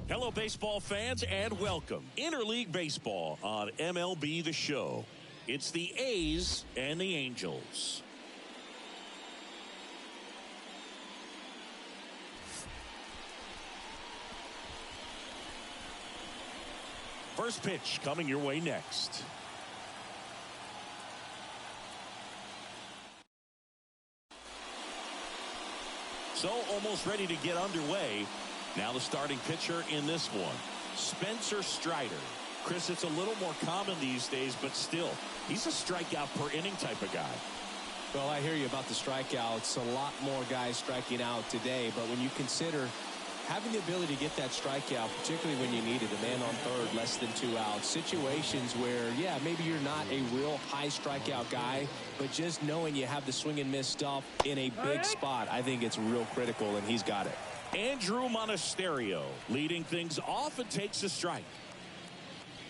Hello, baseball fans, and welcome. Interleague Baseball on MLB The Show. It's the A's and the Angels. First pitch coming your way next. So almost ready to get underway. Now the starting pitcher in this one, Spencer Strider. Chris, it's a little more common these days, but still, he's a strikeout per inning type of guy. Well, I hear you about the strikeouts. A lot more guys striking out today, but when you consider having the ability to get that strikeout, particularly when you need it, a man on third, less than 2 outs, situations where, yeah, maybe you're not a real high strikeout guy, but just knowing you have the swing and miss stuff in a big spot, I think it's real critical, and he's got it. Andrew Monasterio leading things off and takes a strike.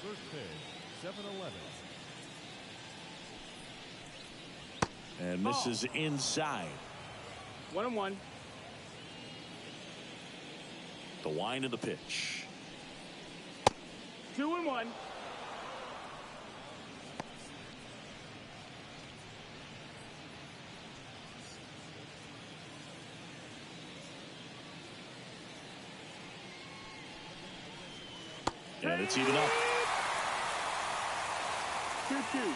First pitch, 7-11. And misses inside. 1-1. The wind of the pitch. 2-1. And it's even up. 2-2.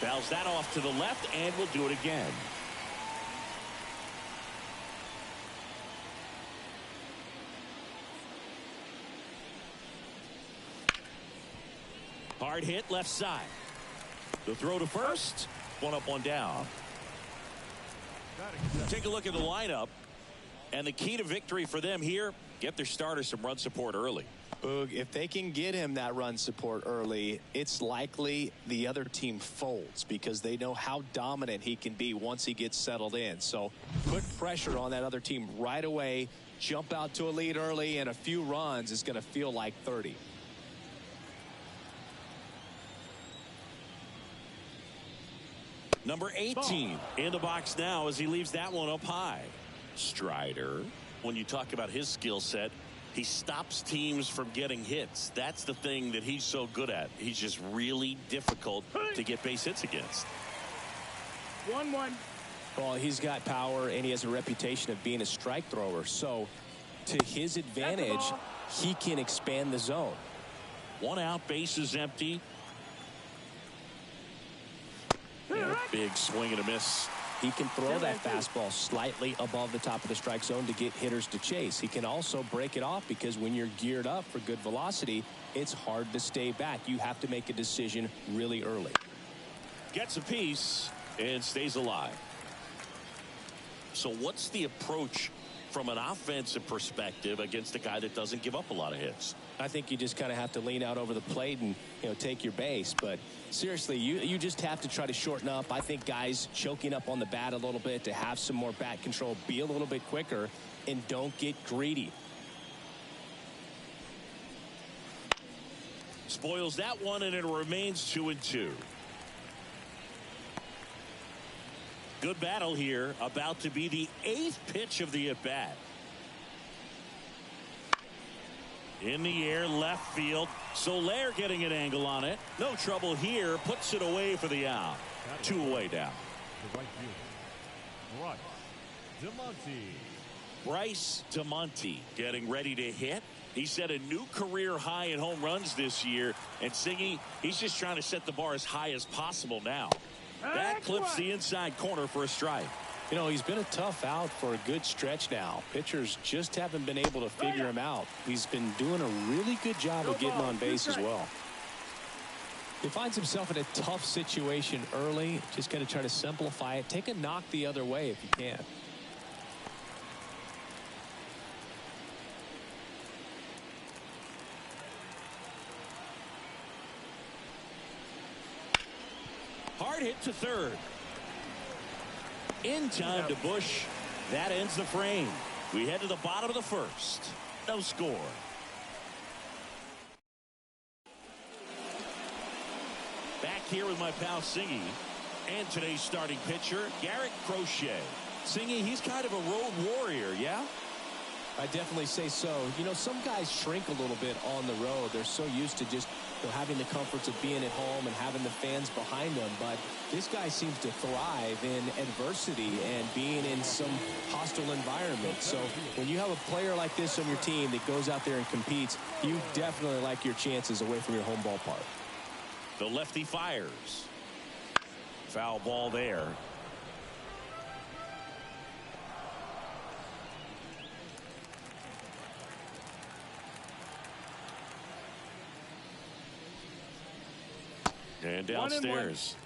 Fouls that off to the left, and we'll do it again. Hard hit left side. The throw to first. One up, one down. Take a look at the lineup. And the key to victory for them here, get their starter some run support early. Boog, if they can get him that run support early, it's likely the other team folds because they know how dominant he can be once he gets settled in. So put pressure on that other team right away, jump out to a lead early, and a few runs is going to feel like 30. Number 18 in the box now as he leaves that one up high. Strider, when you talk about his skill set, he stops teams from getting hits. That's the thing that he's so good at. He's just really difficult to get base hits against. 1-1. Well, he's got power, and he has a reputation of being a strike thrower. So, to his advantage, he can expand the zone. 1 out, bases empty. And a big swing and a miss. He can throw that fastball slightly above the top of the strike zone to get hitters to chase. He can also break it off because when you're geared up for good velocity, it's hard to stay back. You have to make a decision really early. Gets a piece and stays alive. So what's the approach from an offensive perspective against a guy that doesn't give up a lot of hits? I think you just kind of have to lean out over the plate and, take your base. But seriously, you just have to try to shorten up. I think guys choking up on the bat a little bit to have some more bat control, be a little bit quicker, and don't get greedy. Spoils that one, and it remains 2-2. Good battle here, about to be the 8th pitch of the at-bat. In the air, left field. Soler getting an angle on it. No trouble here. Puts it away for the out. 2 away down. The right fielder, Bryce DeMonte getting ready to hit. He set a new career high in home runs this year. And Siggy, he's just trying to set the bar as high as possible now. That clips the inside corner for a strike. He's been a tough out for a good stretch now. Pitchers just haven't been able to figure him out. He's been doing a really good job of getting on base as well. He finds himself in a tough situation early. Just got to try to simplify it. Take a knock the other way if you can. Hard hit to third. In time to Bush. That ends the frame. We head to the bottom of the first. No score. Back here with my pal Siggy. And today's starting pitcher, Garrett Crochet. Singy, he's kind of a road warrior, yeah? I definitely say so. You know, some guys shrink a little bit on the road. They're so used to just having the comforts of being at home and having the fans behind them. But this guy seems to thrive in adversity and being in some hostile environment. So when you have a player like this on your team that goes out there and competes, you definitely like your chances away from your home ballpark. The lefty fires. Foul ball there. And downstairs.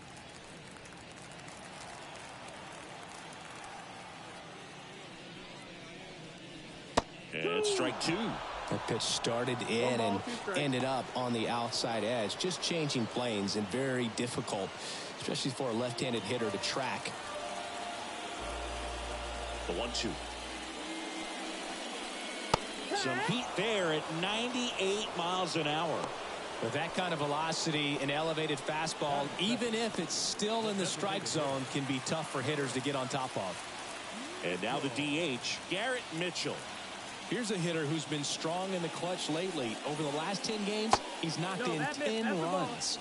And strike two. That pitch started in and ended up on the outside edge. Just changing planes and very difficult, especially for a left-handed hitter to track. The 1-2. Some heat there at 98 miles an hour. With that kind of velocity, an elevated fastball, even if it's still in the strike zone, can be tough for hitters to get on top of. And now the DH, Garrett Mitchell. Here's a hitter who's been strong in the clutch lately. Over the last 10 games, he's knocked in 10 runs.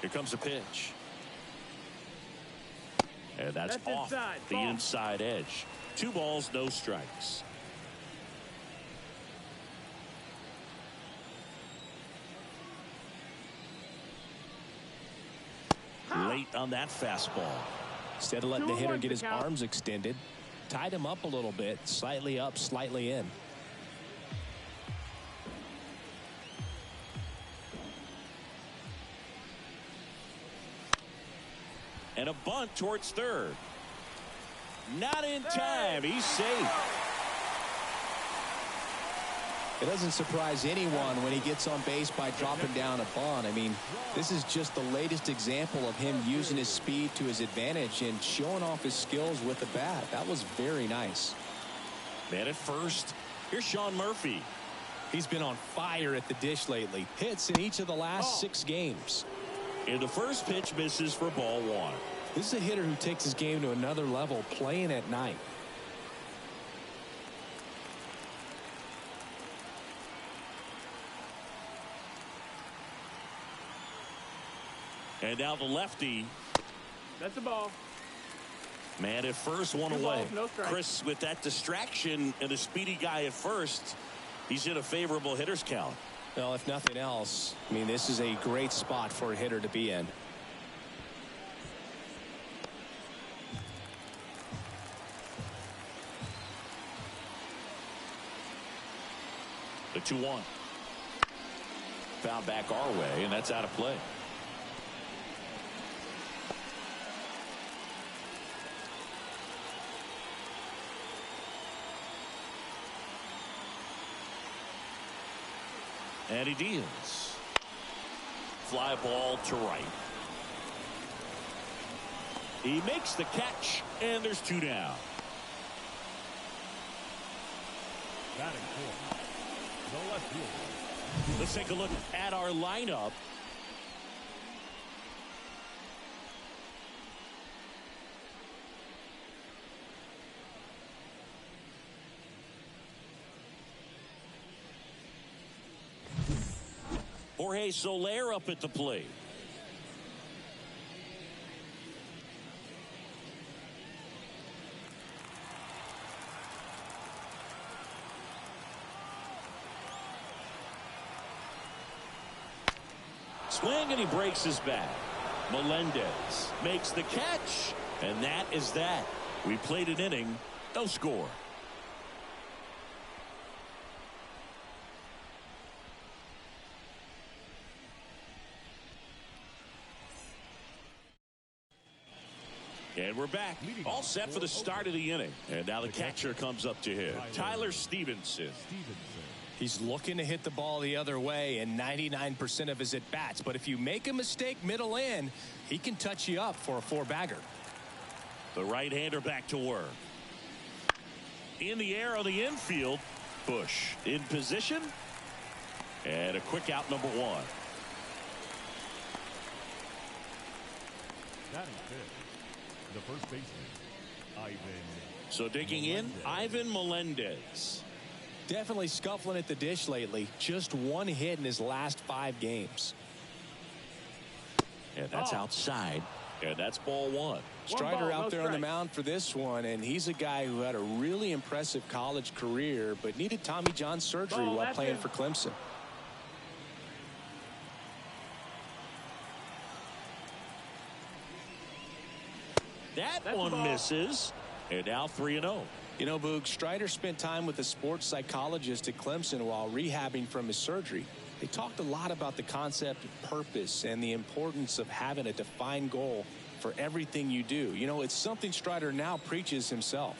Here comes a pitch. And that's off the inside edge. 2 balls, no strikes. Late on that fastball. Instead of letting the hitter get his arms extended, tied him up a little bit, slightly up, slightly in. And a bunt towards third. Not in time. He's safe. It doesn't surprise anyone when he gets on base by dropping down a bunt. I mean, this is just the latest example of him using his speed to his advantage and showing off his skills with the bat. That was very nice. Man at first. Here's Sean Murphy. He's been on fire at the dish lately. Hits in each of the last 6 games. And the first pitch misses for ball 1. This is a hitter who takes his game to another level, playing at night. And now the lefty. That's a ball. Man at first, 1 away. Balls, no strike. Chris, with that distraction and a speedy guy at first, he's in a favorable hitter's count. Well, if nothing else, I mean, this is a great spot for a hitter to be in. The 2-1. Found back our way, and that's out of play. And he deals. Fly ball to right. He makes the catch, and there's 2 down. Batting fourth, the left fielder. Let's take a look at our lineup. Jorge Soler up at the plate. Swing, and he breaks his bat. Melendez makes the catch, and that is that. We played an inning, no score. And we're back, all set for the start of the inning. And now the catcher comes up to hit, Tyler Stevenson. He's looking to hit the ball the other way in 99% of his at-bats. But if you make a mistake middle in, he can touch you up for a 4-bagger. The right-hander back to work. In the air on the infield. Bush in position. And a quick out, number 1. Batting fifth, the first baseman, Ivan. So digging in, Ivan Melendez. Definitely scuffling at the dish lately. Just 1 hit in his last 5 games. And that's outside. And that's ball 1. Strider out there on the mound for this one, and he's a guy who had a really impressive college career, but needed Tommy John surgery while playing for Clemson. That one misses. And now 3-0. You know, Boog, Strider spent time with a sports psychologist at Clemson while rehabbing from his surgery. They talked a lot about the concept of purpose and the importance of having a defined goal for everything you do. You know, it's something Strider now preaches himself.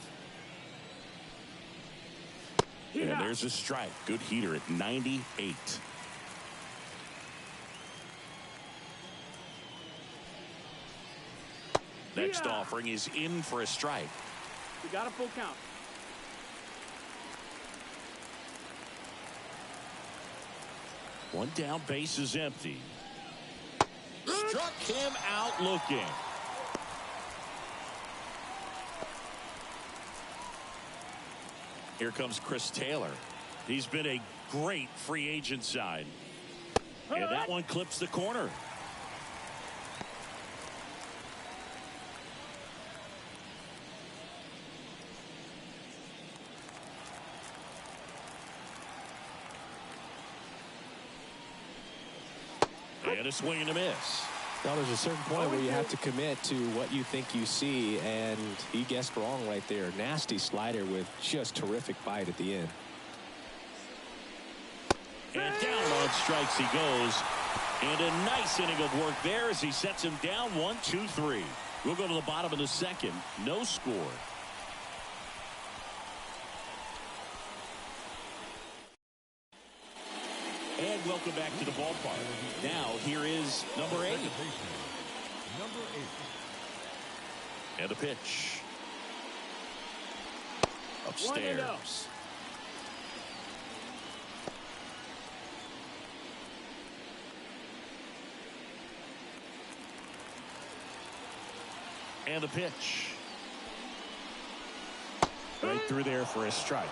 And there's a strike. Good heater at 98. Next offering is in for a strike. We got a full count. One down, base is empty. Struck him out looking. Here comes Chris Taylor. He's been a great free agent sign. And that one clips the corner. And a swing and a miss. Well, there's a certain point where you have to commit to what you think you see, and he guessed wrong right there. Nasty slider with just terrific bite at the end. And down on strikes he goes. And a nice inning of work there as he sets him down 1-2-3. We'll go to the bottom of the second. No score. And welcome back to the ballpark. Now here is number 8. Number 8. And a pitch. Upstairs. And the pitch. Right through there for a strike.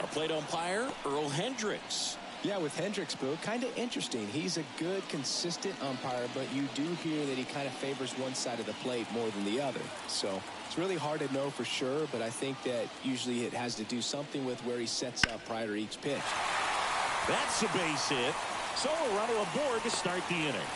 Our plate umpire, Earl Hendricks. Yeah, with Hendricks, Boo, kind of interesting. He's a good, consistent umpire, but you do hear that he kind of favors one side of the plate more than the other. So it's really hard to know for sure, but I think that usually it has to do something with where he sets up prior to each pitch. That's a base hit. So a runner aboard to start the inning.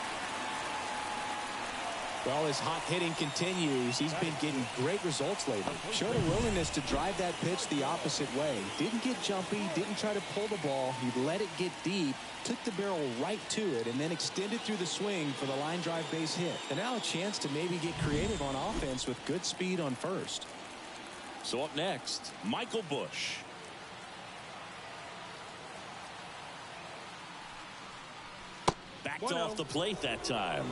Well, his hot hitting continues. He's been getting great results lately. Showed a willingness to drive that pitch the opposite way. Didn't get jumpy, didn't try to pull the ball. He let it get deep, took the barrel right to it, and then extended through the swing for the line drive base hit. And now a chance to maybe get creative on offense with good speed on first. So up next, Michael Bush. Backed off the plate that time.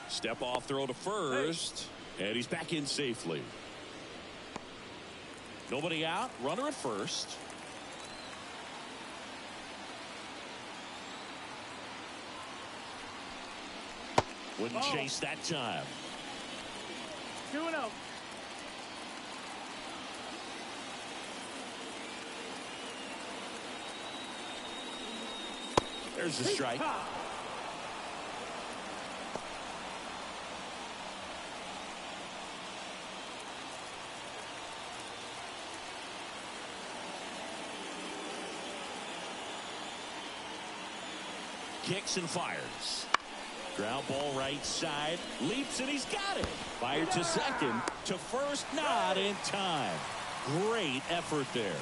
Step off throw to first. And he's back in safely. Nobody out. Runner at first. Wouldn't chase that time. 2-0. There's the strike. Kicks and fires. Ground ball right side. Leaps and he's got it. Fired to second. To first, not in time. Great effort there.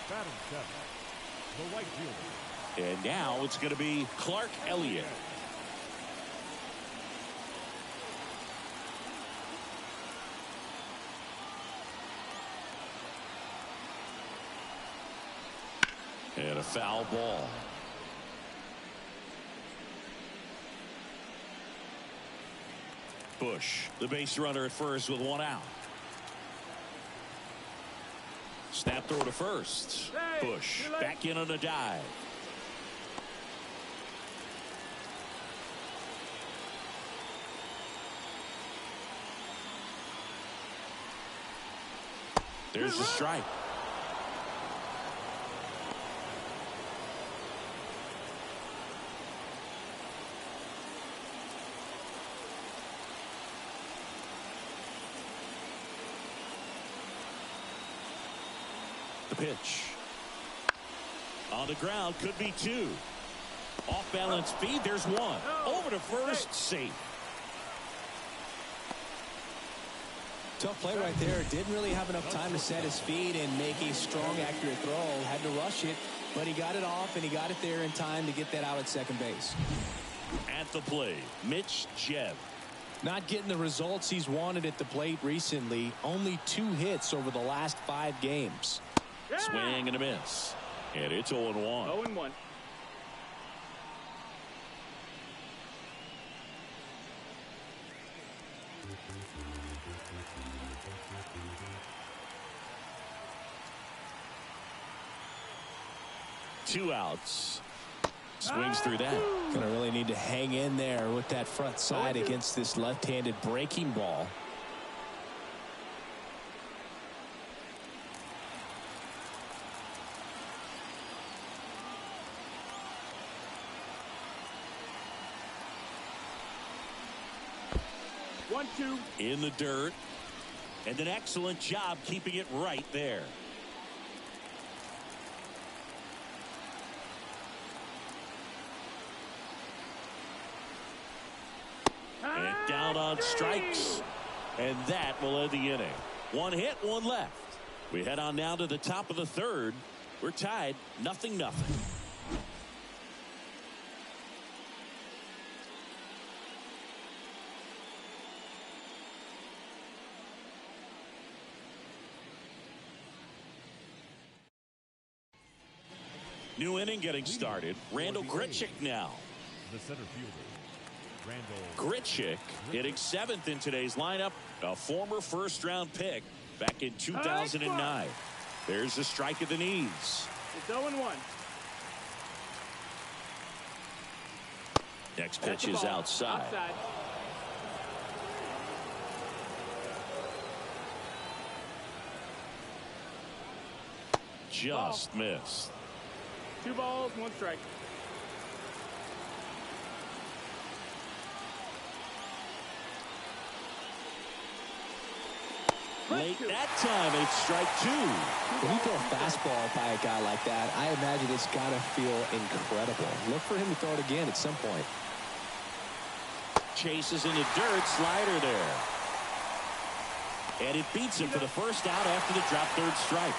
Batting seventh, the right fielder. And now it's going to be Clark Elliott. And a foul ball. Bush, the base runner at first with one out. Snap throw to first. Bush back in on a dive. There's the strike. The pitch. On the ground, could be two. Off balance speed, there's one. Over to first, safe. Tough play right there. Didn't really have enough time to set his feet and make a strong, accurate throw. Had to rush it, but he got it off, and he got it there in time to get that out at second base. At the plate, Mitch Jeb. Not getting the results he's wanted at the plate recently. Only 2 hits over the last 5 games. Yeah. Swing and a miss. And it's 0-1. 0-1. Two outs. Swings through that. Gonna really need to hang in there with that front side against this left-handed breaking ball. One, two. In the dirt. And an excellent job keeping it right there. And down on strikes. And that will end the inning. 1 hit, 1 left. We head on now to the top of the third. We're tied 0-0. New inning getting started. Randall Grichuk now. The center fielder, Randall Grichuk hitting 7th in today's lineup. A former first-round pick back in 2009. There's the strike at the knees. It's 0-1. Next pitch is outside. Just missed. 2 balls, 1 strike. Late that time, it's strike 2. When you throw a fastball by a guy like that, I imagine it's got to feel incredible. Look for him to throw it again at some point. Chases in the dirt, slider there. And it beats him for the first out after the drop third strike.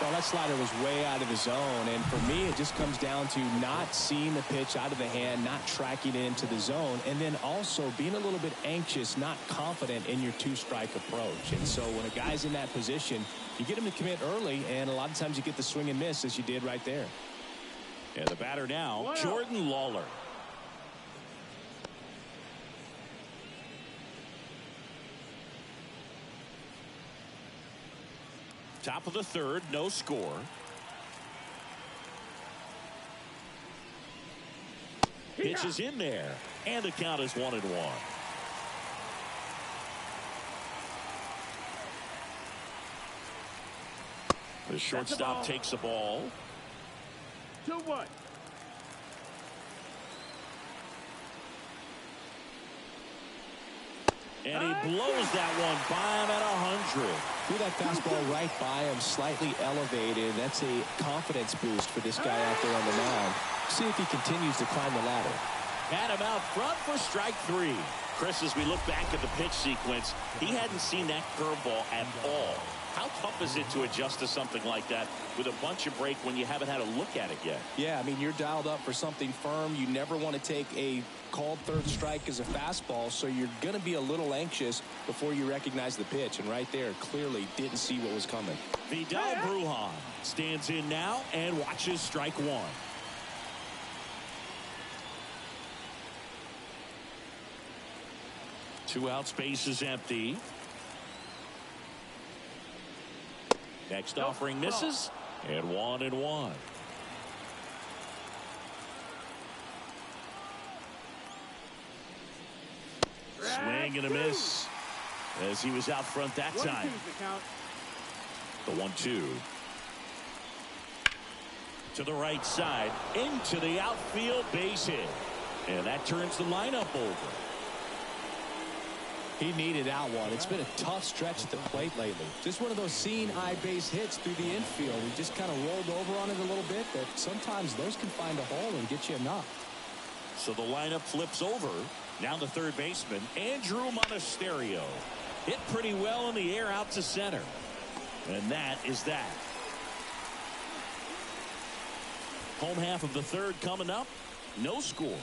Well, that slider was way out of the zone, and for me, it just comes down to not seeing the pitch out of the hand, not tracking it into the zone, and then also being a little bit anxious, not confident in your 2-strike approach. And so when a guy's in that position, you get him to commit early, and a lot of times you get the swing and miss, as you did right there. And the batter now, Jordan Lawler. Top of the third, no score. Pitch is in there, and the count is 1-1. The shortstop takes the ball. 2-1. And he blows that one by him at 100. Threw that fastball right by him, slightly elevated. That's a confidence boost for this guy out there on the mound. See if he continues to climb the ladder. Had him out front for strike 3. Chris, as we look back at the pitch sequence, he hadn't seen that curveball at all. How tough is it to adjust to something like that with a bunch of break when you haven't had a look at it yet? Yeah, I mean, you're dialed up for something firm. You never want to take a called third strike as a fastball, so you're going to be a little anxious before you recognize the pitch. And right there, clearly didn't see what was coming. Vidal Brujan stands in now and watches strike one. Two outs, base is empty. Next offering misses, and 1-1. Swing and a miss as he was out front that time. The 1-2. To the right side, into the outfield, base hit. And that turns the lineup over. He needed out one. It's been a tough stretch at the plate lately. Just one of those seeing eye base hits through the infield. He just kind of rolled over on it a little bit, but sometimes those can find a hole and get you a knock. So the lineup flips over. Now the third baseman, Andrew Monasterio. Hit pretty well in the air out to center. And that is that. Home half of the third coming up. No score.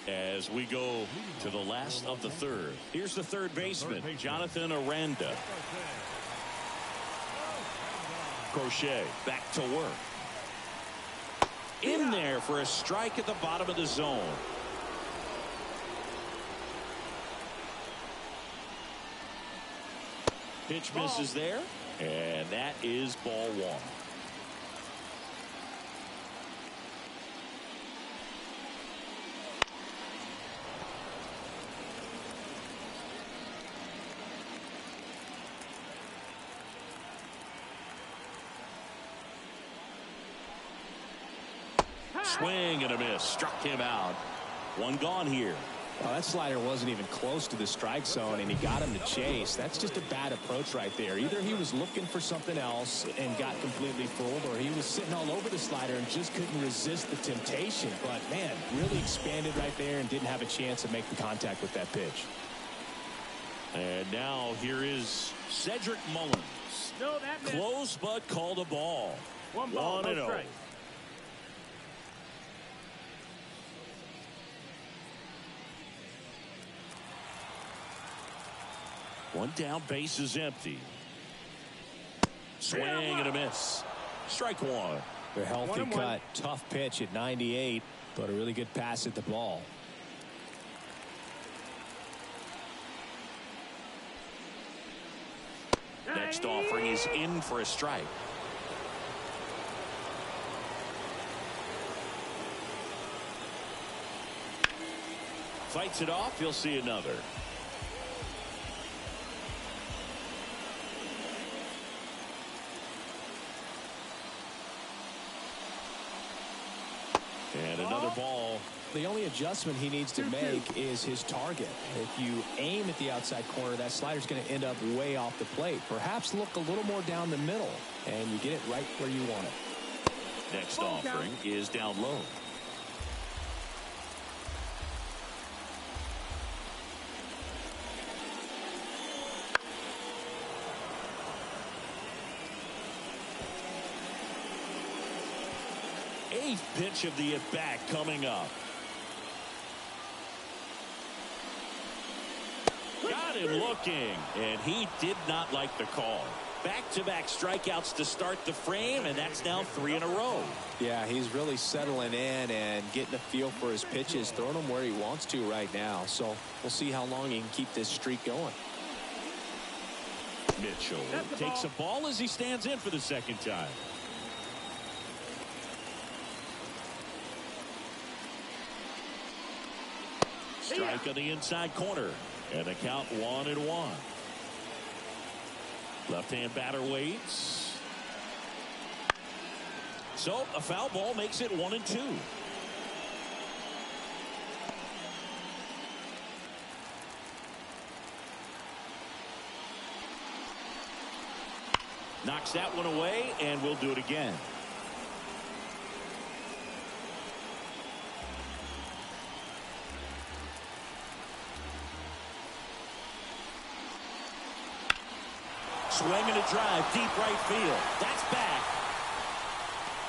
As we go to the last of the third. Here's the third baseman, Jonathan Aranda. Crochet back to work. In there for a strike at the bottom of the zone. Pitch misses there, and that is ball one. Swing and a miss. Struck him out. One gone here. Well, that slider wasn't even close to the strike zone, and he got him to chase. That's just a bad approach right there. Either he was looking for something else and got completely fooled, or he was sitting all over the slider and just couldn't resist the temptation. But, man, really expanded right there and didn't have a chance to make the contact with that pitch. And now here is Cedric Mullins. No, that missed. Close but called a ball. One ball, no 1-0. strike. One down, base is empty. Swing and a miss. Strike one. A healthy 1-1. cut. Tough pitch at 98, but a really good pass at the ball. Next offering is in for a strike. Fights it off. He'll see another. And another ball. The only adjustment he needs to make is his target. If you aim at the outside corner, that slider's going to end up way off the plate. Perhaps look a little more down the middle, and you get it right where you want it. Next offering is down low. Eighth pitch of the at-bat coming up. Got him looking, and he did not like the call. Back-to-back strikeouts to start the frame, and that's now 3 in a row. Yeah, he's really settling in and getting a feel for his pitches, throwing them where he wants to right now. So we'll see how long he can keep this streak going. Mitchell takes a ball as he stands in for the second time. Strike on the inside corner, and the count 1-1. Left-hand batter waits. So a foul ball makes it 1-2. Knocks that one away, and we'll do it again. swing and a drive, deep right field. That's back.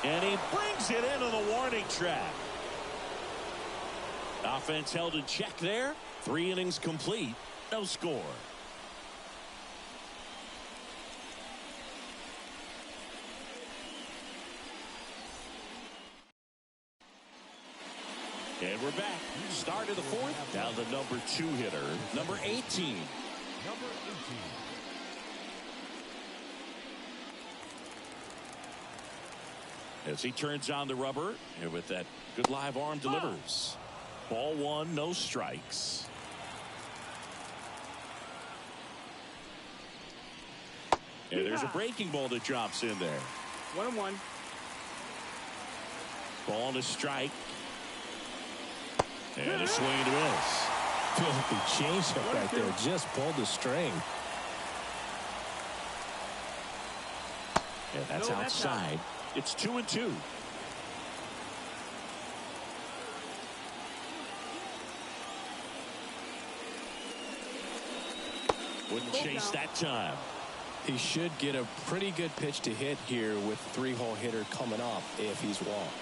And he brings it into the warning track. Offense held in check there. 3 innings complete. No score. And we're back. Start of the 4th. Now the number 2 hitter, number 18. Number 18. As he turns on the rubber, and with that good live arm delivers. Ball 1, no strikes. And there's a breaking ball that drops in there. 1-1. Ball and a strike. And a swing and a miss. Filthy changeup right there. Just pulled the string. And that's outside. It's 2-2. Wouldn't chase that time. He should get a pretty good pitch to hit here with 3-hole hitter coming up if he's walked.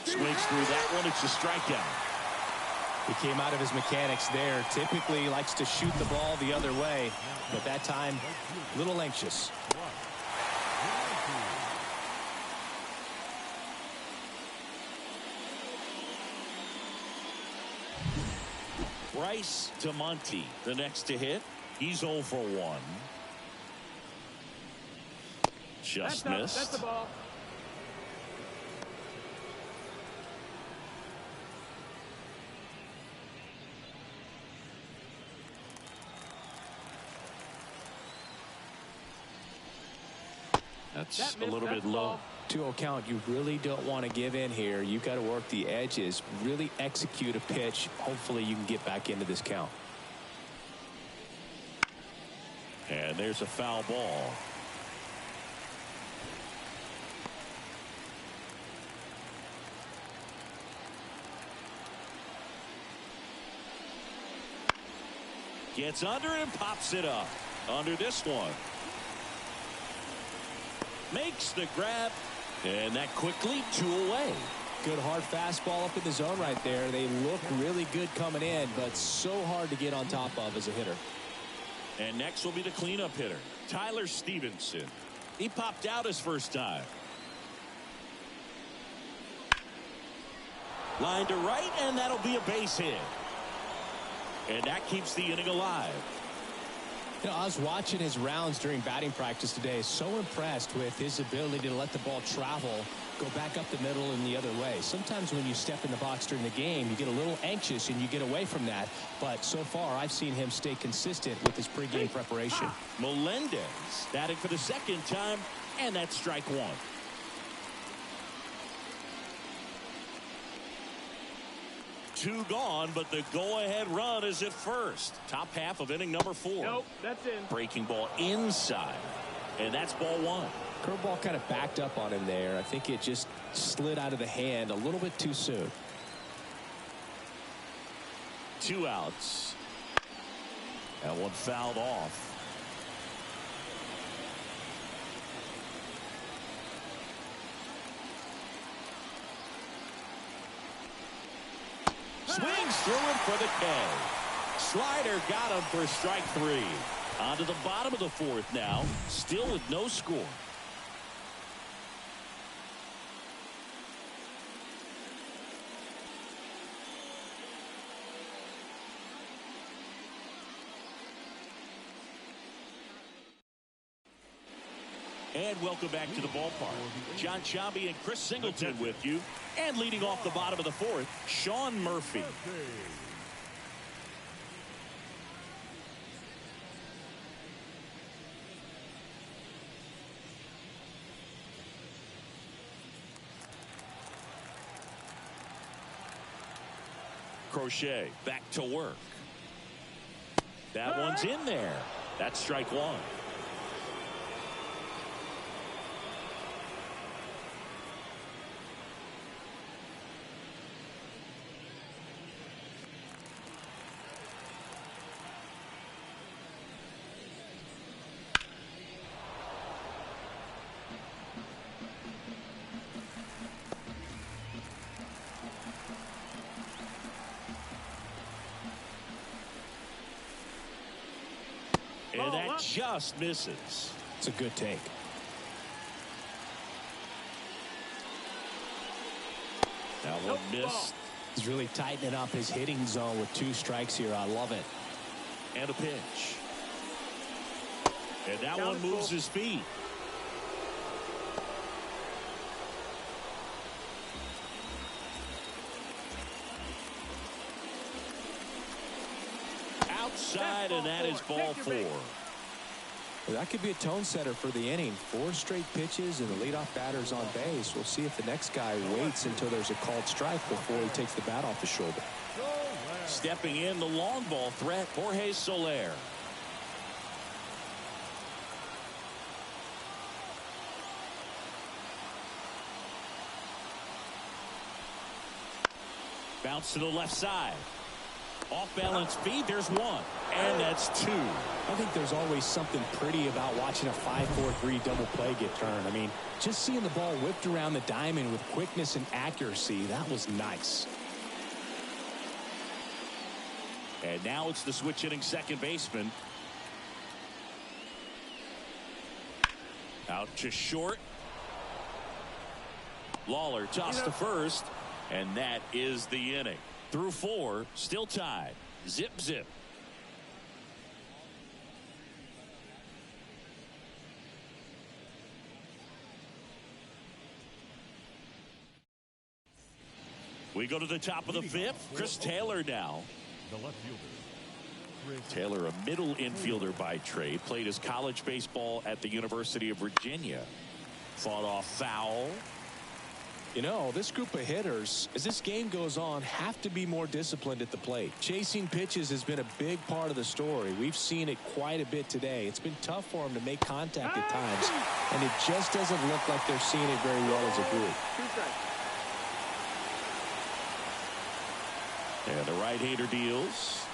Swings through that one. It's a strikeout. He came out of his mechanics there. Typically likes to shoot the ball the other way, but that time a little anxious. Bryce to Monty, the next to hit. He's 0 for 1. Just missed. That's the ball. That's a little bit low. 2-0 count. You really don't want to give in here. You've got to work the edges, really execute a pitch. Hopefully you can get back into this count. And there's a foul ball. Gets under it and pops it up. Under this one. Makes the grab, and that quickly 2 away. Good hard fastball up in the zone right there. They look really good coming in, but so hard to get on top of as a hitter. And next will be the cleanup hitter, Tyler Stevenson. He popped out his first time. Line to right, and that'll be a base hit. And that keeps the inning alive. You know, I was watching his rounds during batting practice today. So impressed with his ability to let the ball travel, go back up the middle and the other way. Sometimes when you step in the box during the game, you get a little anxious and you get away from that. But so far, I've seen him stay consistent with his pregame preparation. Melendez batting for the second time, and that's strike 1. Two gone, but the go-ahead run is at first. Top half of inning number 4. Nope, that's in. Breaking ball inside, and that's ball 1. Curveball kind of backed up on him there. I think it just slid out of the hand a little bit too soon. 2 outs. That one fouled off. Swings through him for the K. Slider got him for strike 3. On to the bottom of the 4th now. Still with no score. And welcome back to the ballpark. John Chambi and Chris Singleton with you. And leading off the bottom of the 4th, Sean Murphy. Crochet back to work. That one's in there. That's strike 1. just misses. It's a good take. That one missed. He's really tightening up his hitting zone with 2 strikes here. I love it. And a pitch. And that one moves his feet. Outside, and that is ball 4. Well, that could be a tone setter for the inning. 4 straight pitches and the leadoff batter's on base. We'll see if the next guy waits until there's a called strike before he takes the bat off the shoulder. Stepping in, the long ball threat, Jorge Soler. Bounce to the left side. Off balance feed, there's 1. And that's 2. I think there's always something pretty about watching a 5-4-3 double play get turned. I mean, just seeing the ball whipped around the diamond with quickness and accuracy, that was nice. And now it's the switch hitting second baseman. Out to short. Lawler tossed to first. And that is the inning. Through 4, still tied. Zip, zip. We go to the top of the 5th. Chris Taylor now. The left fielder. Taylor, a middle infielder by trade, played his college baseball at the University of Virginia. Fought off foul. You know, this group of hitters, as this game goes on, have to be more disciplined at the plate. Chasing pitches has been a big part of the story. We've seen it quite a bit today. It's been tough for them to make contact at times, and it just doesn't look like they're seeing it very well as a group. And the right-hander deals.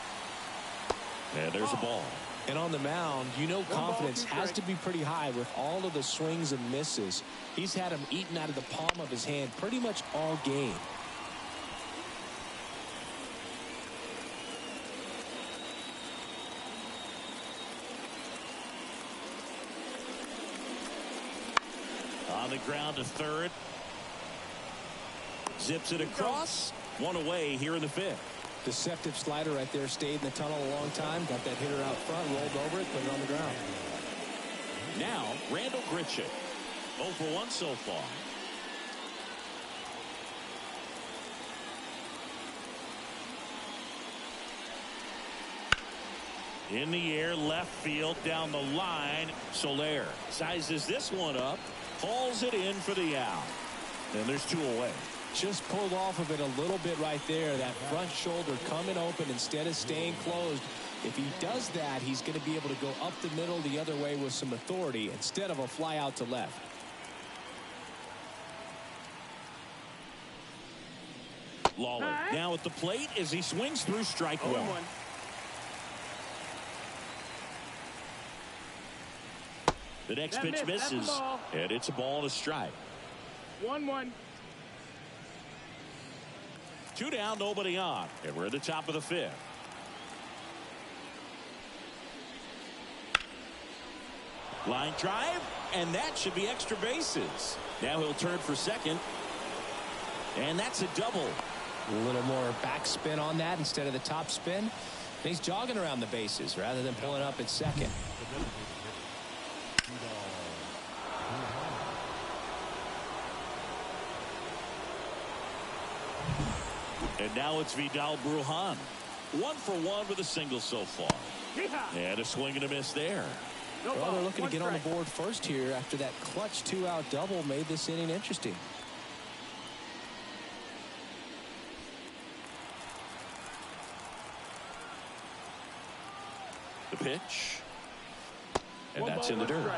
And there's a ball. And on the mound, you know, confidence has to be pretty high with all of the swings and misses. He's had them eaten out of the palm of his hand pretty much all game. On the ground to third. Zips it across. 1 away here in the 5th. Deceptive slider right there. Stayed in the tunnel a long time. Got that hitter out front. Rolled over it. Put it on the ground. Now, Randall Grichuk. 0 for 1 so far. In the air, left field, down the line. Soler sizes this one up. Hauls it in for the out. And there's 2 away. Just pulled off of it a little bit right there. That front shoulder coming open instead of staying closed. If he does that, he's going to be able to go up the middle the other way with some authority instead of a fly out to left. Lawler now at the plate as he swings through strike 1. The next pitch misses, and it's a ball and a strike. 1-1. 2 down, nobody on, and we're at the top of the 5th. Line drive, and that should be extra bases. Now he'll turn for second, and that's a double. A little more backspin on that instead of the top spin. And he's jogging around the bases rather than pulling up at second. And now it's Vidal Brujan. 1 for 1 with a single so far. And a swing and a miss there. Well, they're looking to get on the board first here after that clutch 2-out double made this inning interesting. The pitch. And that's in the dirt.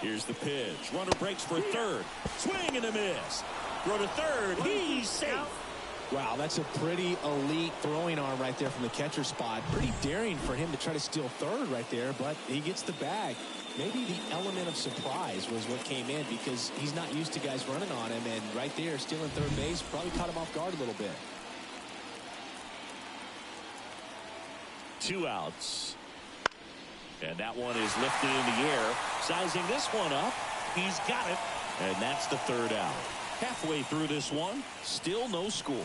Here's the pitch. Runner breaks for third. Swing and a miss. Throw to third. He's safe. Wow, that's a pretty elite throwing arm right there from the catcher spot. Pretty daring for him to try to steal third right there, but he gets the bag. Maybe the element of surprise was what came in because he's not used to guys running on him, and right there, stealing third base probably caught him off guard a little bit. 2 outs. And that one is lifted in the air. Sizing this one up. He's got it. And that's the 3rd out. Halfway through this one, still no score.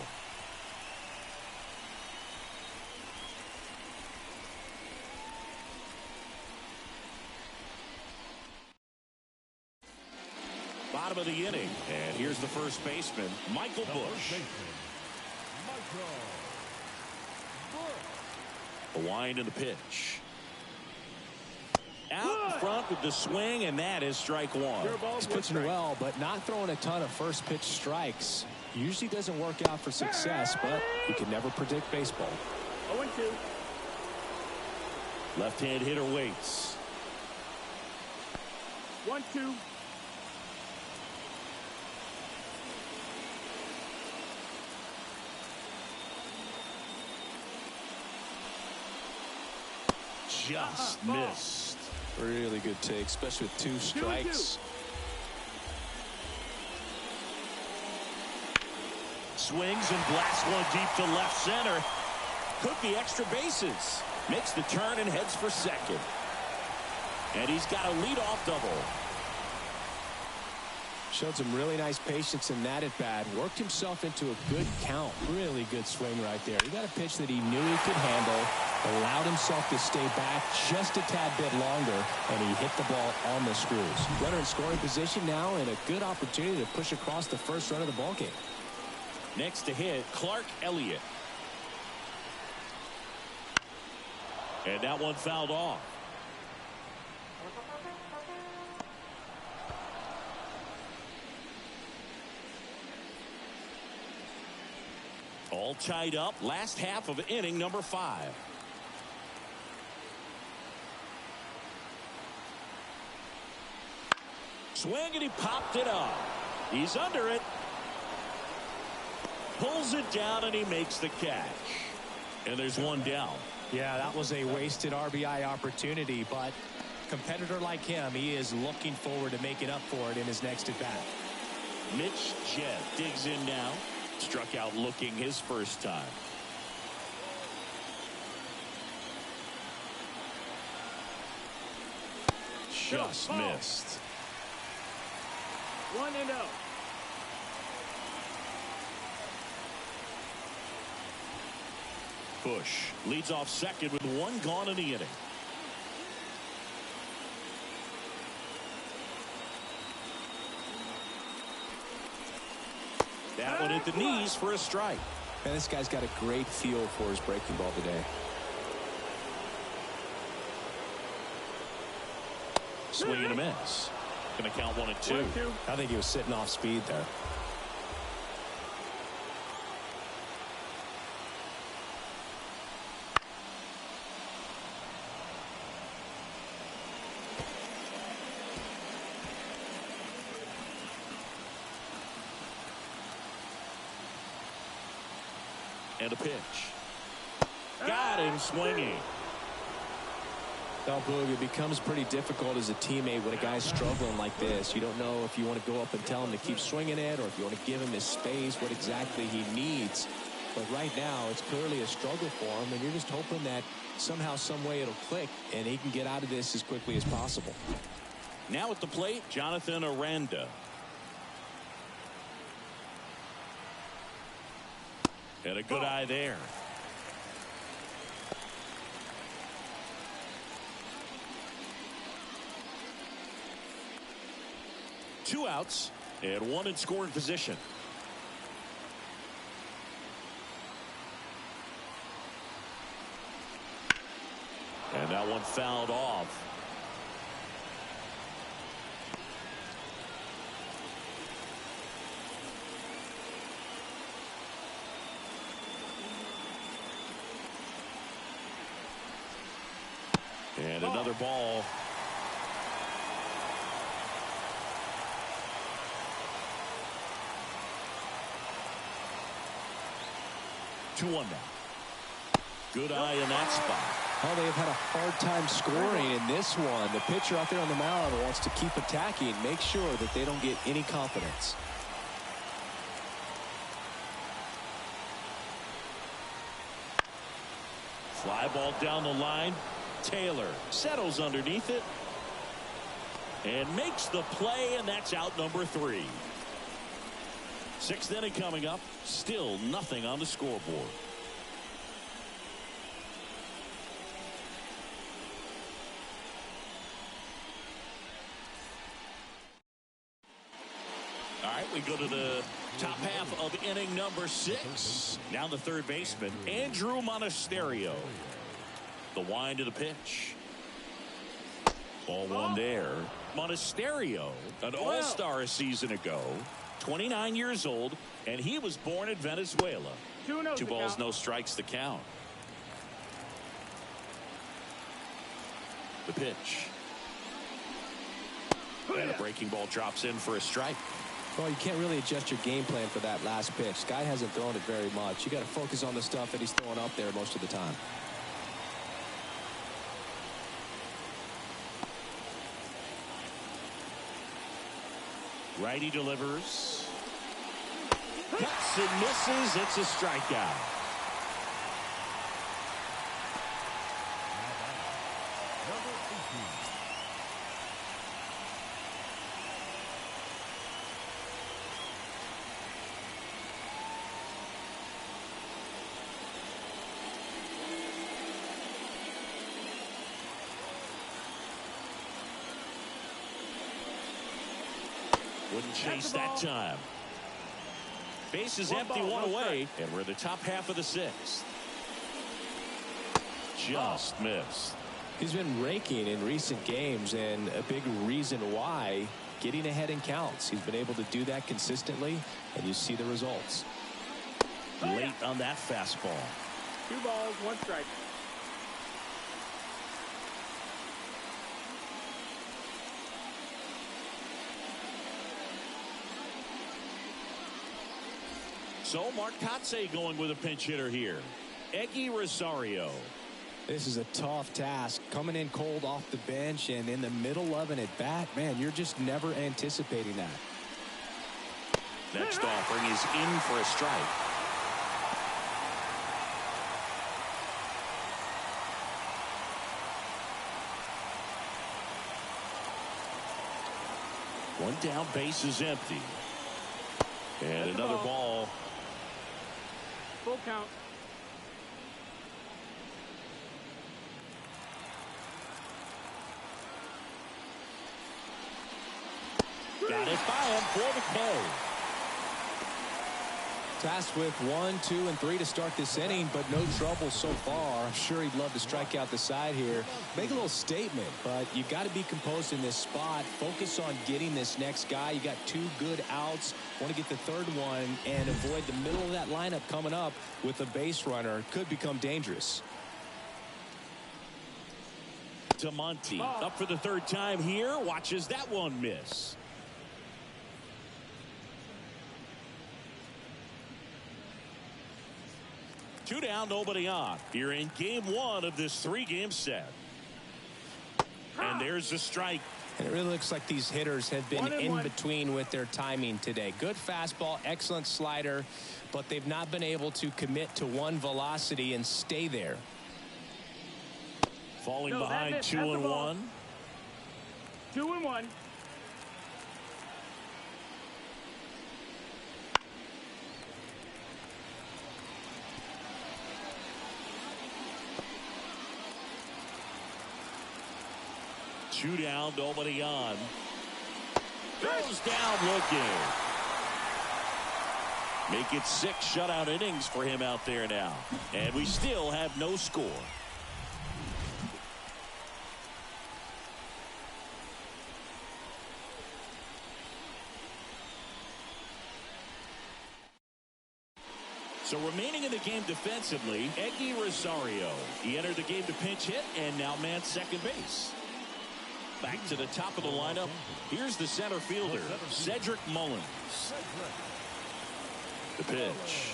Bottom of the inning. And here's the first baseman, Michael Busch. A wind and the pitch. Out in front with the swing, and that is strike 1. He's pitching well, but not throwing a ton of first pitch strikes. Usually doesn't work out for success, but you can never predict baseball. 0-2. Left-hand hitter waits. 1-2. Just missed. Really good take, especially with 2 strikes. Swings and blasts one deep to left center. Could be extra bases. Makes the turn and heads for second. And he's got a leadoff double. Showed some really nice patience in that at bat. Worked himself into a good count. Really good swing right there. He got a pitch that he knew he could handle. Allowed himself to stay back just a tad bit longer, and he hit the ball on the screws. Runner in scoring position now, and a good opportunity to push across the first run of the ballgame. Next to hit, Clark Elliott. And that one fouled off. All tied up. Last half of inning number 5. Swing, and he popped it up. He's under it. Pulls it down, and he makes the catch. And there's one down. Yeah, that was a wasted RBI opportunity, but competitor like him, he is looking forward to making up for it in his next at-bat. Mitch Jett digs in now. Struck out looking his first time. Just missed. 1-0. Busch leads off second with 1 gone in the inning. That one at the knees for a strike. Man, this guy's got a great feel for his breaking ball today. Swing and a miss. Going to count 1-2. I think he was sitting off speed there. And a pitch. Got him swinging. Well, Boog, it becomes pretty difficult as a teammate when a guy's struggling like this. You don't know if you want to go up and tell him to keep swinging it or if you want to give him his space, what exactly he needs. But right now, it's clearly a struggle for him, and you're just hoping that somehow, some way it'll click, and he can get out of this as quickly as possible. Now at the plate, Jonathan Aranda. And a good eye there. Two outs and 1 in scoring position. And that one fouled off. And another ball. 2-1 now. Good eye in that spot. Oh, they've had a hard time scoring in this one. The pitcher out there on the mound wants to keep attacking, make sure that they don't get any confidence. Fly ball down the line. Taylor settles underneath it and makes the play, and that's out number 3. 6th inning coming up. Still nothing on the scoreboard. All right, we go to the top half of inning number 6. Now the third baseman, Andrew Monasterio. The wind to the pitch. Ball 1 there. Monasterio, an all-star a season ago, 29 years old, and he was born in Venezuela. 2 balls, no strikes to count. The pitch. And a breaking ball drops in for a strike. Well, you can't really adjust your game plan for that last pitch. Guy hasn't thrown it very much. You got to focus on the stuff that he's throwing up there most of the time. Righty delivers. Cuts and misses. It's a strikeout. Number 18. Wouldn't chase that time. Base is empty, 1 away, and we're in the top half of the 6th. Just missed. He's been raking in recent games, and a big reason why, getting ahead in counts. He's been able to do that consistently, and you see the results. Late on that fastball. 2 balls, 1 strike. So Mark Kotsay going with a pinch hitter here. Eggy Rosario. This is a tough task. Coming in cold off the bench and in the middle of an at-bat, man, you're just never anticipating that. Next offering is in for a strike. One down, base is empty. And another ball. Full count. Got it by him for the K. Tasked with 1, 2, and 3 to start this inning, but no trouble so far. I'm sure he'd love to strike out the side here. Make a little statement, but you got to be composed in this spot. Focus on getting this next guy. You got 2 good outs. Want to get the 3rd one and avoid the middle of that lineup coming up with a base runner. Could become dangerous. Monty up for the 3rd time here. Watches that one miss. Two down, nobody on. Here in game 1 of this 3-game set. And there's a strike. And it really looks like these hitters have been in between with their timing today. Good fastball, excellent slider, but they've not been able to commit to one velocity and stay there. Falling behind 2-1. 2-1. Two down, nobody on. Goes down looking. Make it 6 shutout innings for him out there now. And we still have no score. So remaining in the game defensively, Eggy Rosario. He entered the game to pinch hit and now man second base. Back to the top of the lineup. Here's the center fielder, Cedric Mullins. The pitch.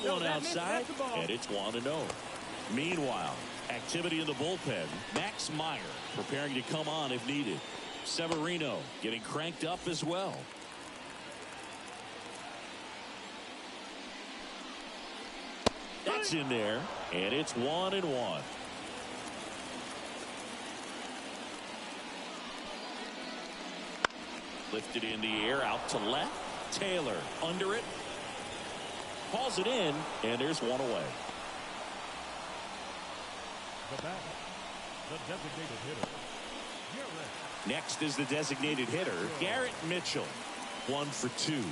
that one outside, and it's 1-0. Meanwhile, activity in the bullpen. Max Meyer preparing to come on if needed. Severino getting cranked up as well. That's in there, and it's 1-1. Lifted in the air, out to left. Taylor under it. Calls it in, and there's one away. The batter, the designated hitter. Next is the designated hitter, Garrett Mitchell. 1 for 2.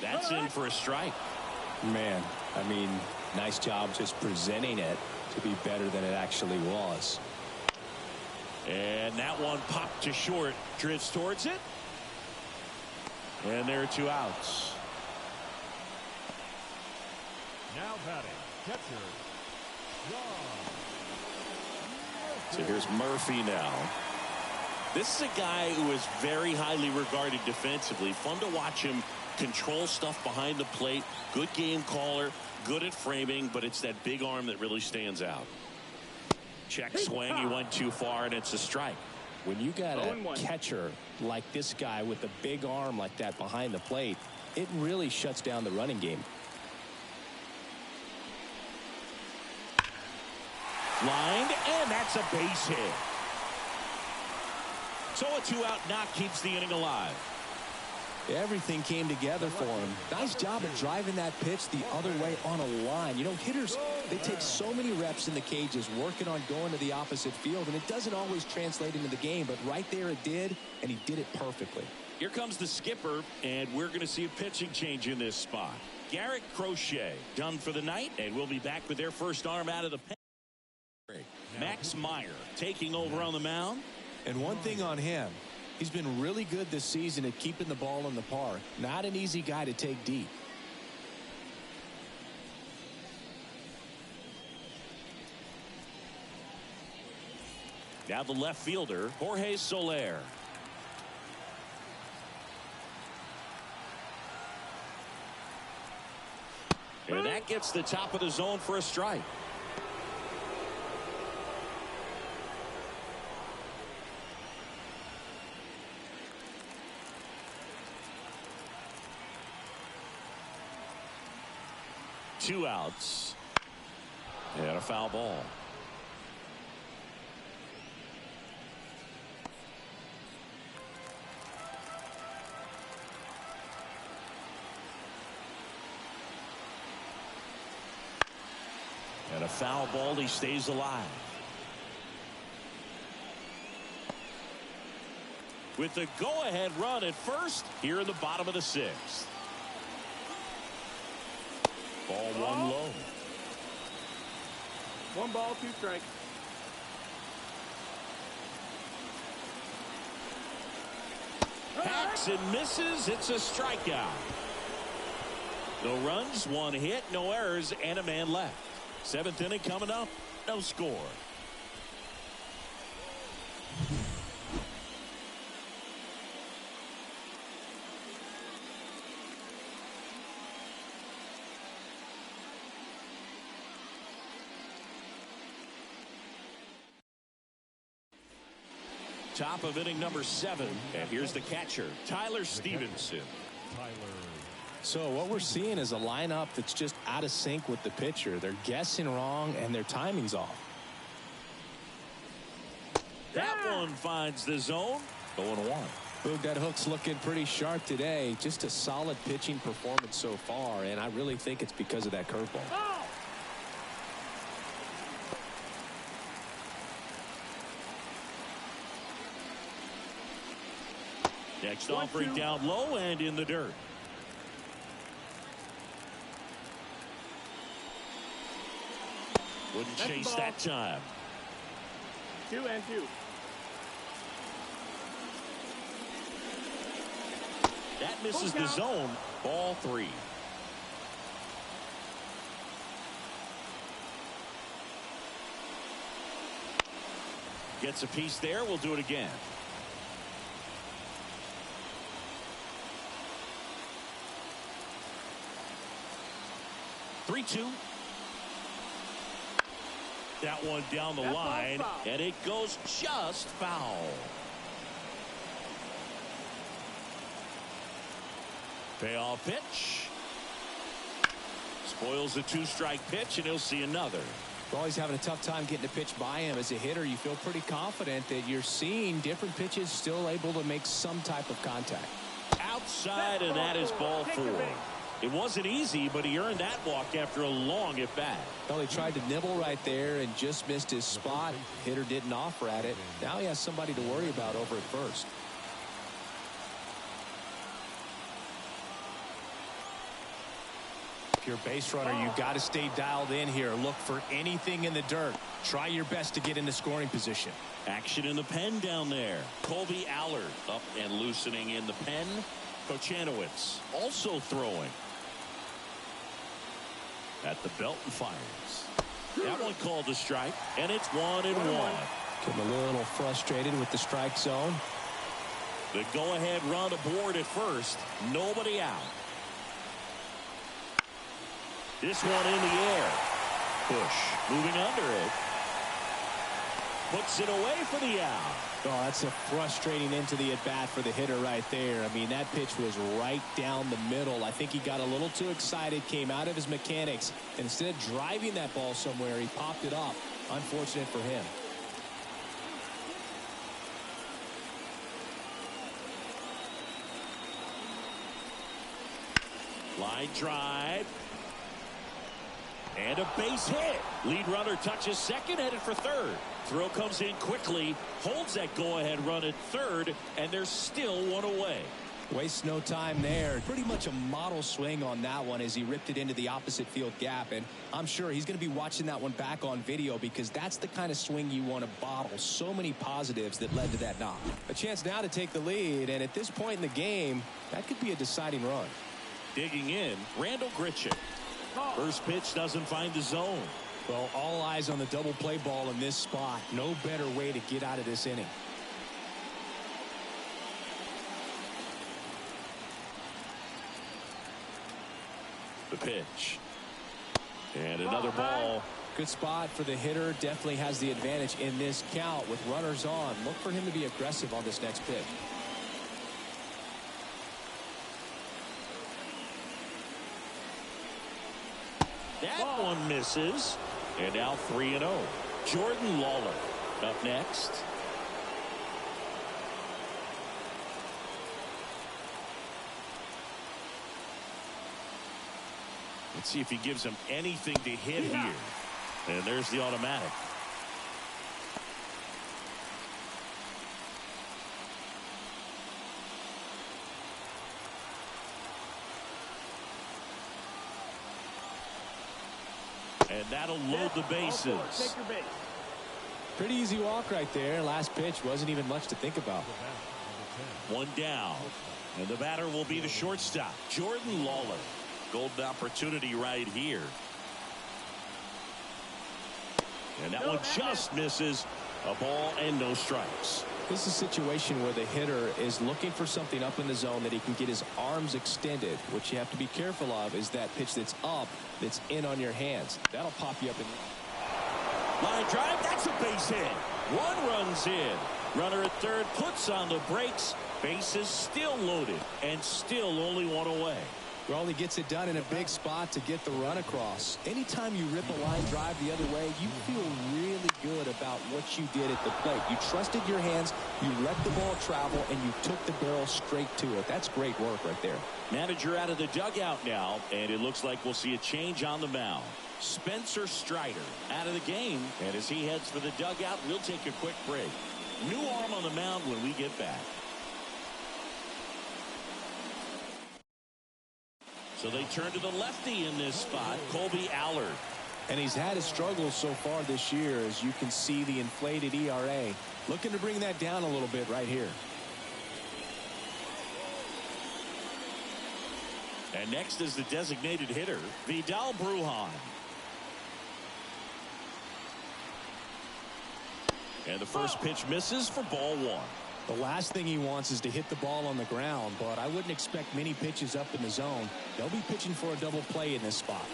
That's in for a strike. Man, I mean, nice job just presenting it to be better than it actually was. And that one popped to short. Drifts towards it. And there are 2 outs. Now batting, catcher. So here's Murphy now. This is a guy who is very highly regarded defensively. Fun to watch him control stuff behind the plate. Good game caller. Good at framing. But it's that big arm that really stands out. Check swing. He went too far, and it's a strike. When you got a catcher like this guy with a big arm like that behind the plate, it really shuts down the running game. Lined, and that's a base hit. So a 2-out knock keeps the inning alive. Everything came together for him. Nice job of driving that pitch the other way on a line. You know, hitters, they take so many reps in the cages working on going to the opposite field, and it doesn't always translate into the game, but right there it did, and he did it perfectly. Here comes the skipper, and we're going to see a pitching change in this spot. Garrett Crochet done for the night, and we'll be back with their first arm out of the pen. Max Meyer taking over on the mound. And one thing on him, he's been really good this season at keeping the ball in the park. Not an easy guy to take deep. Now the left fielder, Jorge Soler. And that gets the top of the zone for a strike. Two outs and a foul ball. And a foul ball. He stays alive. With the go-ahead run at first here in the bottom of the 6th. Ball 1 low. 1 ball, 2 strikes. Hacks and misses. It's a strikeout. No runs, 1 hit, no errors, and a man left. 7th inning coming up. No score. Top of inning number 7, and here's the catcher, Tyler Stevenson. So what we're seeing is a lineup that's just out of sync with the pitcher. They're guessing wrong, and their timing's off. That one finds the zone. 0-1. Boog, that hook's looking pretty sharp today. Just a solid pitching performance so far, and I really think it's because of that curveball. Next offering down low and in the dirt. Wouldn't chase that time. 2-2. That misses the zone. Ball 3. Gets a piece there. We'll do it again. 3-2. That one down the line, and it goes just foul. Payoff pitch. Spoils the 2-strike pitch, and he'll see another. Well, he's having a tough time getting a pitch by him. As a hitter, you feel pretty confident that you're seeing different pitches still able to make some type of contact. Outside, and that is ball 4. It wasn't easy, but he earned that walk after a long at bat. Well, he tried to nibble right there and just missed his spot. Hitter didn't offer at it. Now he has somebody to worry about over at first. If you're a base runner, you've got to stay dialed in here. Look for anything in the dirt. Try your best to get into scoring position. Action in the pen down there. Colby Allard up and loosening in the pen. Kochanowicz also throwing. At the belt and fires. That one called a strike, and it's 1-1. Getting a little frustrated with the strike zone. The go-ahead run aboard at first. Nobody out. This one in the air. Bush moving under it. Puts it away for the out. Oh, that's a frustrating into the at-bat for the hitter right there. I mean, that pitch was right down the middle. I think he got a little too excited, came out of his mechanics. Instead of driving that ball somewhere, he popped it up. Unfortunate for him. Line drive. And a base hit. Lead runner touches second, headed for third. Throw comes in quickly, holds that go-ahead run at third, and there's still one away. Wastes no time there. Pretty much a model swing on that one as he ripped it into the opposite field gap. And I'm sure he's going to be watching that one back on video because that's the kind of swing you want to bottle. So many positives that led to that knock. A chance now to take the lead, and at this point in the game, that could be a deciding run. Digging in, Randall Grichuk. First pitch doesn't find the zone. Well, all eyes on the double play ball in this spot. No better way to get out of this inning. The pitch. And another ball. Good spot for the hitter. Definitely has the advantage in this count with runners on. Look for him to be aggressive on this next pitch. That one misses. And now 3-0. Jordan Lawler up next. Let's see if he gives him anything to hit here. And there's the automatic. And that'll load the bases. Take your base. Pretty easy walk right there. Last pitch wasn't even much to think about. One down. And the batter will be the shortstop, Jordan Lawler. Golden opportunity right here. And that one just misses. A ball and no strikes. This is a situation where the hitter is looking for something up in the zone that he can get his arms extended. What you have to be careful of is that pitch that's up, that's in on your hands. That'll pop you up in. Line drive, that's a base hit. One runs in. Runner at third puts on the brakes. Bases still loaded and still only one away. Well, he gets it done in a big spot to get the run across. Anytime you rip a line drive the other way, you feel really good about what you did at the plate. You trusted your hands, you let the ball travel, and you took the barrel straight to it. That's great work right there. Manager out of the dugout now, and it looks like we'll see a change on the mound. Spencer Strider out of the game, and as he heads for the dugout, we'll take a quick break. New arm on the mound when we get back. So they turn to the lefty in this spot, Colby Allard. And he's had his struggles so far this year, as you can see the inflated ERA. Looking to bring that down a little bit right here. And next is the designated hitter, Vidal Brujan. And the first pitch misses for ball one. The last thing he wants is to hit the ball on the ground, but I wouldn't expect many pitches up in the zone. They'll be pitching for a double play in this spot.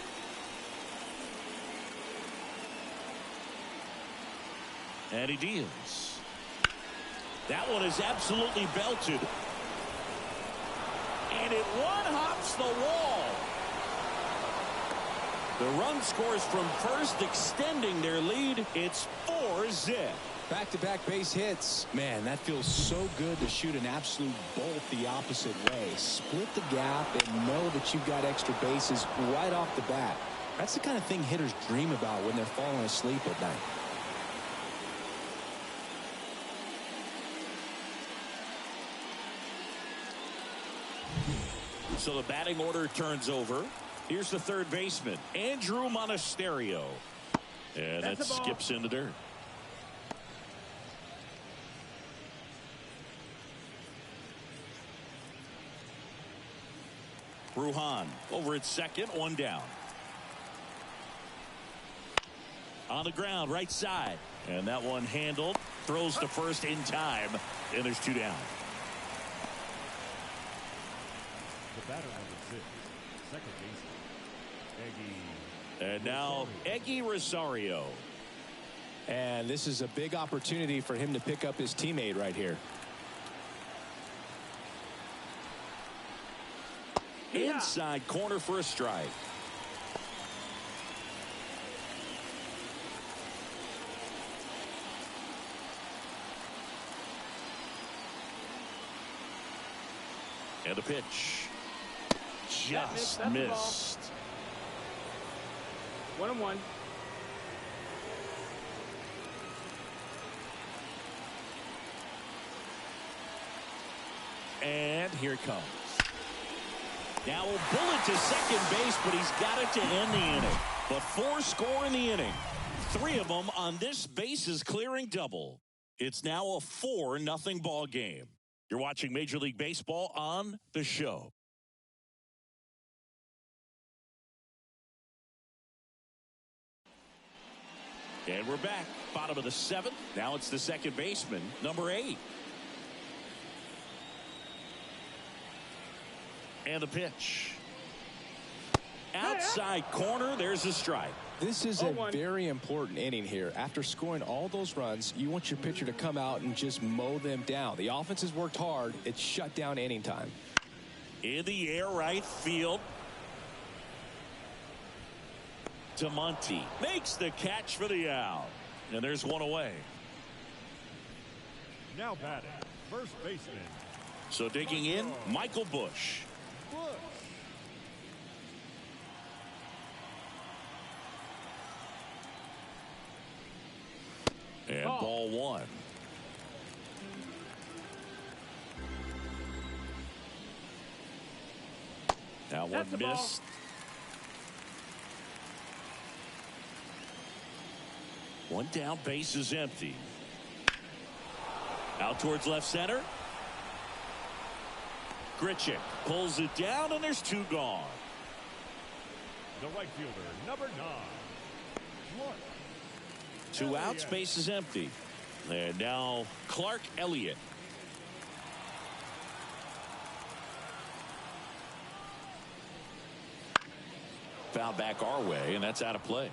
And he deals. That one is absolutely belted. And it one-hops the wall. The run scores from first, extending their lead. It's 4-zip. Back-to-back base hits. Man, that feels so good to shoot an absolute bolt the opposite way. Split the gap and know that you've got extra bases right off the bat. That's the kind of thing hitters dream about when they're falling asleep at night. So the batting order turns over. Here's the third baseman, Andrew Monasterio. And that skips in the dirt. Bruhan over at second, one down. On the ground, right side. And that one handled. Throws to first in time. And there's two down. The batter number 6, second baseman, Eggy. And now Eggy Rosario. And this is a big opportunity for him to pick up his teammate right here. Inside corner for a strike. And a pitch. Just missed. 1-1. And here it comes. Now a bullet to second base, but he's got it to end the inning. But 4 score in the inning. 3 of them on this bases clearing double. It's now a 4-0 ball game. You're watching Major League Baseball on The Show. And we're back. Bottom of the 7th. Now it's the second baseman, number 8. And the pitch. Outside corner, there's a strike. This is a very important inning here. After scoring all those runs, you want your pitcher to come out and just mow them down. The offense has worked hard. It's shut down inning time. In the air, right field. DeMonte makes the catch for the out. And there's one away. Now batting, first baseman. So digging in, Michael Busch. And ball 1. Now one missed. One down, base is empty. Out towards left center. Grichuk pulls it down, and there's 2 gone. The right fielder, number 9. Clark. 2 outs, base is empty. And now Clark Elliott. Foul back our way, and that's out of play.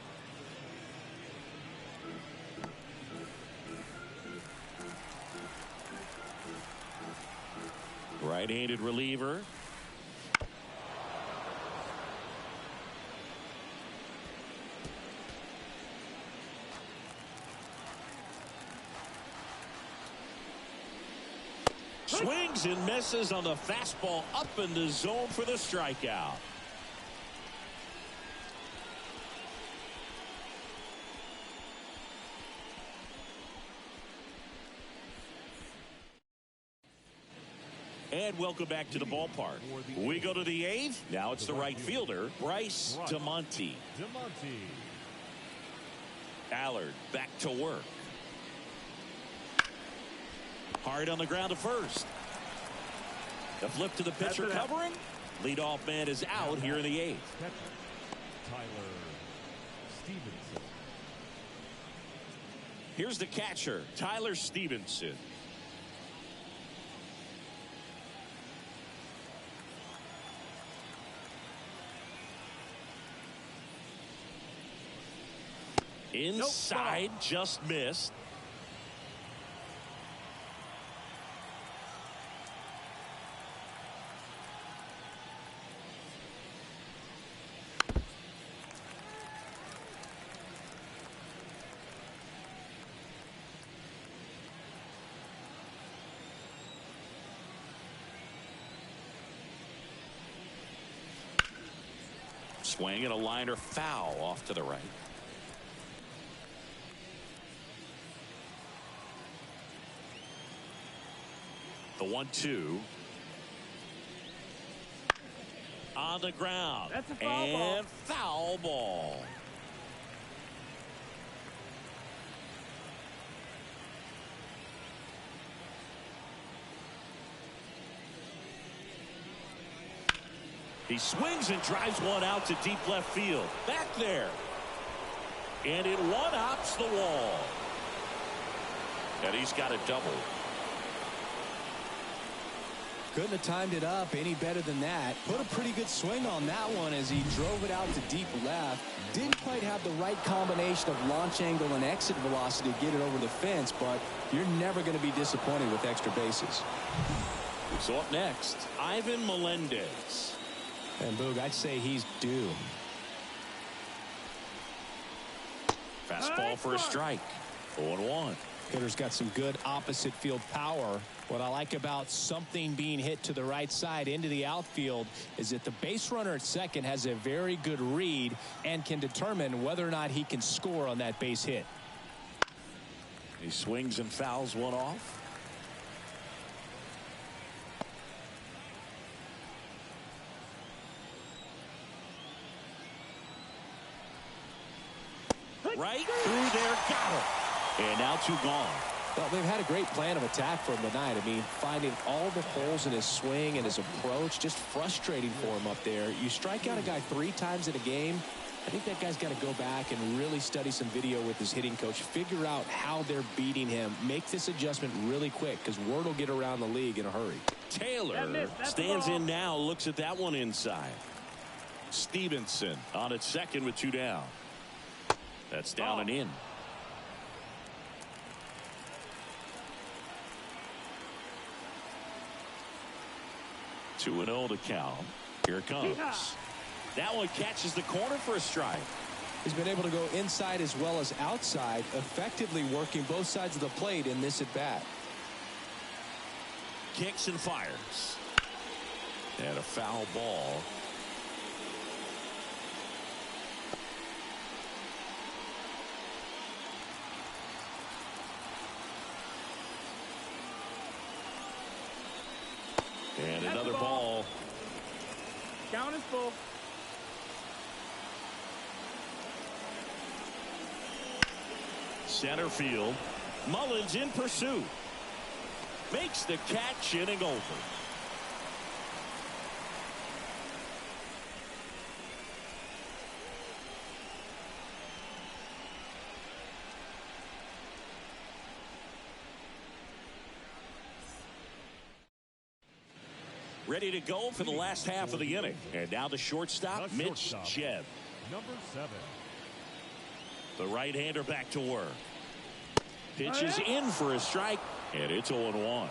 Right-handed reliever. Swings and misses on the fastball up in the zone for the strikeout. And welcome back to the ballpark. We go to the 8th. Now it's the right fielder, Bryce DeMonte. Allard back to work. Hard on the ground to first. The flip to the pitcher covering. Leadoff man is out here in the 8th. Tyler Stevenson. Here's the catcher, Tyler Stevenson. Inside, just missed. Swing and a liner foul off to the right. The 1-2. On the ground. That's a foul ball. And foul ball. He swings and drives one out to deep left field. Back there. And it one-hops the wall. And he's got a double. Couldn't have timed it up any better than that. Put a pretty good swing on that one as he drove it out to deep left. Didn't quite have the right combination of launch angle and exit velocity to get it over the fence, but you're never going to be disappointed with extra bases. So up next, Ivan Melendez. And Boog, I'd say he's due. Fastball for a strike. 0-1. Hitter's got some good opposite field power. What I like about something being hit to the right side into the outfield is that the base runner at second has a very good read and can determine whether or not he can score on that base hit. He swings and fouls one off. Right through there, got it. And now 2 gone. Well, they've had a great plan of attack for him tonight. I mean, finding all the holes in his swing and his approach, just frustrating for him up there. You strike out a guy 3 times in a game, I think that guy's got to go back and really study some video with his hitting coach, figure out how they're beating him, make this adjustment really quick, because word will get around the league in a hurry. Taylor stands in now, looks at that one inside. Stevenson on at second with 2 down. That's down and in. Two and 0 to count. Here it comes. That one catches the corner for a strike. He's been able to go inside as well as outside, effectively working both sides of the plate in this at bat. Kicks and fires. And a foul ball. And another ball. Count is full. Center field. Mullins in pursuit. Makes the catch, inning over. Ready to go for the last half of the inning. And now the shortstop, Mitch Jeb. Number 7. The right-hander back to work. Pitches in for a strike, and it's 0-1.